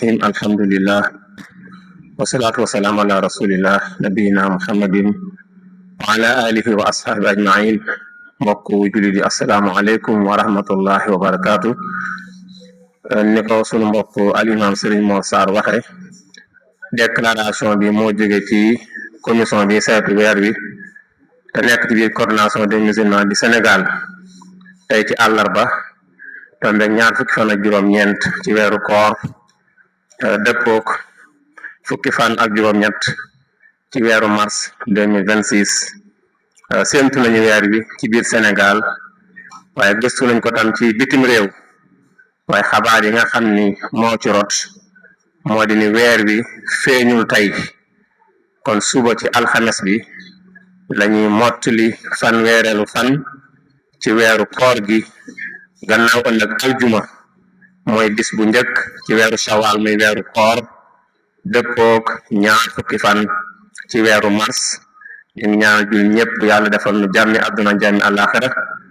الرحيم الحمد لله والصلاة والسلام على رسول الله نبينا محمد وعلى آله وأصحابه أجمعين mbokku jullit yi asalaamaaleykum wa rahmatullahi wa barakaatu. Ni ko sunu mbokk alimam Serigne Mor Sarr waxe déclaration bi moo jóge ci commission bi saytu weer wi te nekk ci biir coordination des musulmans du Sénégal tey ci àllarba tombe ñaar fukki fan ak juróom-ñeent ci weeru koor dëppook fukki fan ak juróom-ñett ci weeru mars 2026. séentu nañu weer wi ci biir Sénégal waaye gëstu nañ ko tam ci bitim réew waaye xabaar yi nga xam ni moo ci rot moo di ni weer wi feeñul tey kon suba ci alxames bi lañuy mottali fanweereelu fan ci weeru koor gi gannaaw ëllëg aljuma mooy bis bu njëkk ci weeru shawal muy weeru koor dëppook ñaar fukki fan ci weeru mars ñu ngi ñaanal jul ñëpp yàlla defal nu jàmmi àdduna jàmmi àllaaxira